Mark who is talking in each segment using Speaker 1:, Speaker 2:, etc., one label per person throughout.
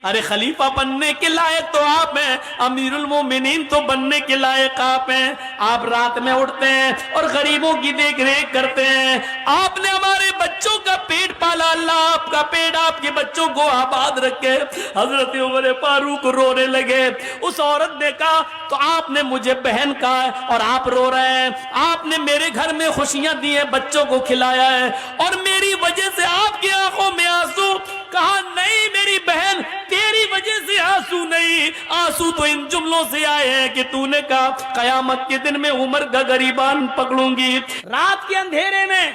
Speaker 1: ارے خلیفہ بننے کے لائق تو آپ ہیں، امیر المومنین تو بننے کے لائق آپ ہیں۔ آپ رات میں اٹھتے ہیں اور غریبوں کی دیکھ ریکھ کرتے ہیں، آپ نے ہمارے بچوں کا پیٹ پالا، اللہ آپ کا پیٹ آپ کے بچوں کو آباد رکھے۔ حضرت عمر فاروق رونے لگے۔ اس عورت نے کہا تو آپ نے مجھے بہن کہا ہے اور آپ رو رہے ہیں، آپ نے میرے گھر میں خوشیاں دی ہیں، بچوں کو کھلایا ہے اور میری وجہ سے آپ کی آنکھوں میں آنسو۔ کہا نہیں میری بہن، تیری وجہ سے آنسو نہیں، آنسو تو ان جملوں سے آئے ہیں کہ تو نے کہا قیامت کے دن میں عمر کا گریبان پکڑوں گی۔ رات کے اندھیرے میں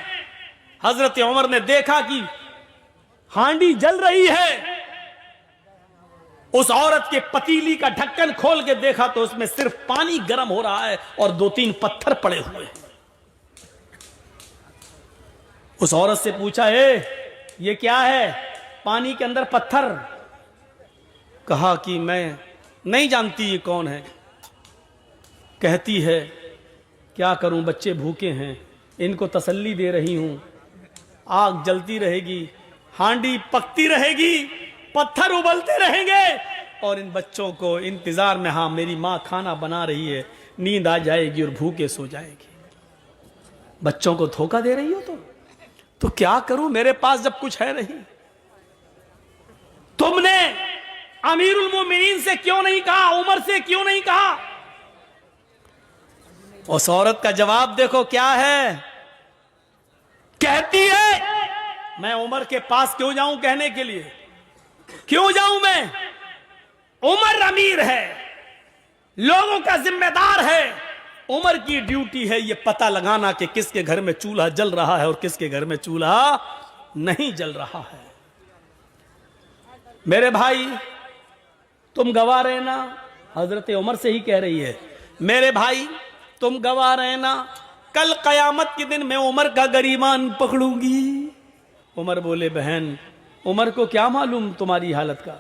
Speaker 1: حضرت عمر نے دیکھا کہ ہانڈی جل رہی ہے۔ اس عورت کے پتیلی کا ڈھکن کھول کے دیکھا تو اس میں صرف پانی گرم ہو رہا ہے اور 2-3 پتھر پڑے ہوئے ہیں۔ اس عورت سے پوچھا اے یہ کیا ہے؟ پانی کے اندر پتھر۔ کہا کہ میں نہیں جانتی یہ کون ہے۔ کہتی ہے کیا کروں، بچے بھوکے ہیں، ان کو تسلی دے رہی ہوں، آگ جلتی رہے گی، ہانڈی پکتی رہے گی، پتھر ابلتے رہیں گے اور ان بچوں کو انتظار میں، ہاں میری ماں کھانا بنا رہی ہے، نیند آ جائے گی اور بھوکے سو جائے گی۔ بچوں کو دھوکہ دے رہی ہو تو کیا کروں، میرے پاس جب کچھ ہے نہیں۔ تم نے امیر المومنین سے کیوں نہیں کہا، عمر سے کیوں نہیں کہا؟ اس عورت کا جواب دیکھو کیا ہے۔ کہتی ہے میں عمر کے پاس کیوں جاؤں کہنے کے لیے، کیوں جاؤں میں؟ عمر امیر ہے، لوگوں کا ذمہ دار ہے، عمر کی ڈیوٹی ہے یہ پتہ لگانا کہ کس کے گھر میں چولہا جل رہا ہے اور کس کے گھر میں چولہا نہیں جل رہا ہے۔ میرے بھائی تم گواہ رہنا، حضرت عمر سے ہی کہہ رہی ہے، میرے بھائی تم گواہ رہنا، کل قیامت کے دن میں عمر کا گریبان پکڑوں گی۔ عمر بولے بہن عمر کو کیا معلوم تمہاری حالت کا؟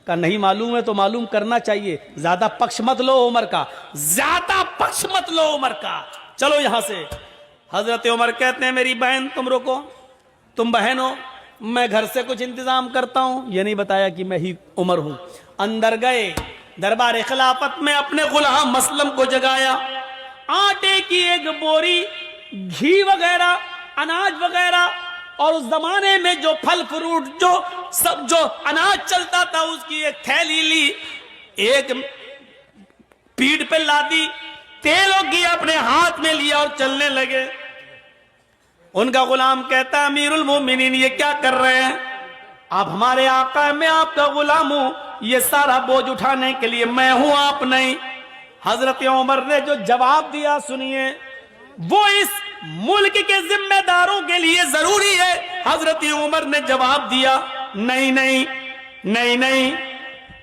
Speaker 1: کہ نہیں معلوم ہے تو معلوم کرنا چاہیے، زیادہ پکش مت لو عمر کا، زیادہ پکش مت لو عمر کا، چلو یہاں سے۔ حضرت عمر کہتے ہیں میری بہن تم رکو، تم بہن ہو، میں گھر سے کچھ انتظام کرتا ہوں۔ یہ نہیں بتایا کہ میں ہی عمر ہوں۔ اندر گئے، دربار خلافت میں اپنے غلام مسلم کو جگایا، آٹے کی ایک بوری، گھی وغیرہ، اناج وغیرہ، اور اس زمانے میں جو پھل فروٹ جو اناج چلتا تھا اس کی ایک تھیلی لی، ایک پیڑ پہ لادی، تیل و گھی اپنے ہاتھ میں لیا اور چلنے لگے۔ ان کا غلام کہتا امیر المومنین یہ کیا کر رہے ہیں؟ آپ ہمارے آقا ہیں، میں آپ کا غلام ہوں، یہ سارا بوجھ اٹھانے کے لیے میں ہوں، آپ نہیں۔ حضرت عمر نے جو جواب دیا سنیے، وہ اس ملک کے ذمہ داروں کے لیے ضروری ہے۔ حضرت عمر نے جواب دیا نہیں نہیں نہیں نہیں،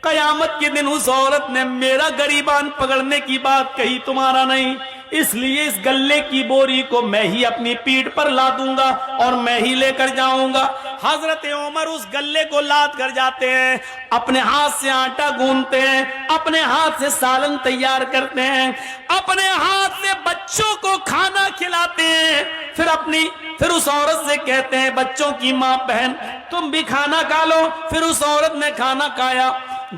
Speaker 1: قیامت کے دن اس عورت نے میرا گریبان پکڑنے کی بات کہی، تمہارا نہیں، اس لیے اس گلے کی بوری کو میں ہی اپنی پیٹھ پر لادوں گا اور میں ہی لے کر جاؤں گا۔ حضرت عمر اس گلے کو لاد کر جاتے ہیں، اپنے ہاتھ سے آٹا گوندتے ہیں، اپنے ہاتھ سے سالن تیار کرتے ہیں، اپنے ہاتھ سے بچوں کو کھانا کھلاتے ہیں، پھر اس عورت سے کہتے ہیں بچوں کی ماں بہن تم بھی کھانا کھا لو۔ پھر اس عورت نے کھانا کھایا۔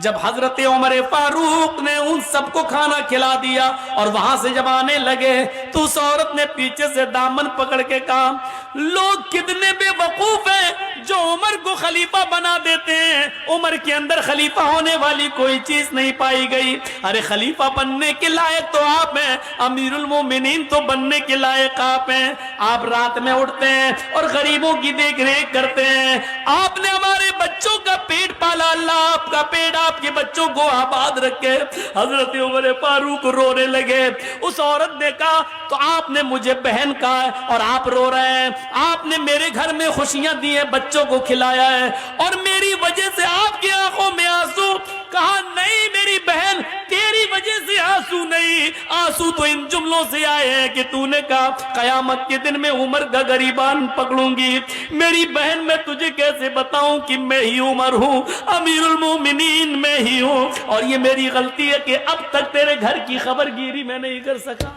Speaker 1: جب حضرت عمر فاروق نے ان سب کو کھانا کھلا دیا اور وہاں سے جب آنے لگے تو اس عورت نے پیچھے سے دامن پکڑ کے کہا لوگ کتنے بے وقوف ہیں جو عمر کو خلیفہ بنا دیتے ہیں، عمر کے اندر خلیفہ ہونے والی کوئی چیز نہیں پائی گئی۔ ارے خلیفہ بننے کے لائق تو آپ ہیں، امیر المومنین تو بننے کے لائق آپ ہیں۔ آپ رات میں اٹھتے ہیں اور غریبوں کی دیکھ ریکھ کرتے ہیں، آپ نے ہمارے بچوں کا پیٹ پالا، اللہ آپ کا پیٹ آپ کے بچوں کو آباد رکھے۔ حضرت عمر فاروق رونے لگے۔ اس عورت نے کہا تو آپ نے مجھے بہن کہا ہے اور آپ رو رہے ہیں، آپ نے میرے گھر میں خوشیاں دی ہیں، بچوں کو کھلایا ہے اور میری وجہ سے آپ کی آنکھوں میں آنسو۔ کہا نہیں میری بہن، تیری وجہ سے آنسو نہیں، آنسو تو ان جملوں سے آئے ہیں کہ تو نے کہا قیامت کے دن میں عمر کا گریبان پکڑوں گی۔ میری بہن میں تجھے کیسے بتاؤں کہ میں ہی عمر ہوں، امیر المومنین میں ہی ہوں، اور یہ میری غلطی ہے کہ اب تک تیرے گھر کی خبر گیری میں نہیں کر سکا۔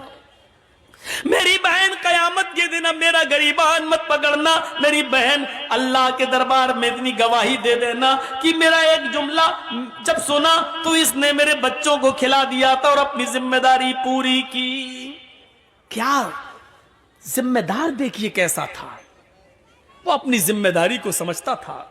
Speaker 1: میری بہن قیامت کے دن اب میرا گریبان مت پکڑنا، میری بہن اللہ کے دربار میں اتنی گواہی دے دینا کہ میرا ایک جملہ جب سنا تو اس نے میرے بچوں کو کھلا دیا تھا اور اپنی ذمہ داری پوری کی۔ کیا ذمہ دار دیکھیے کیسا تھا، وہ اپنی ذمہ داری کو سمجھتا تھا۔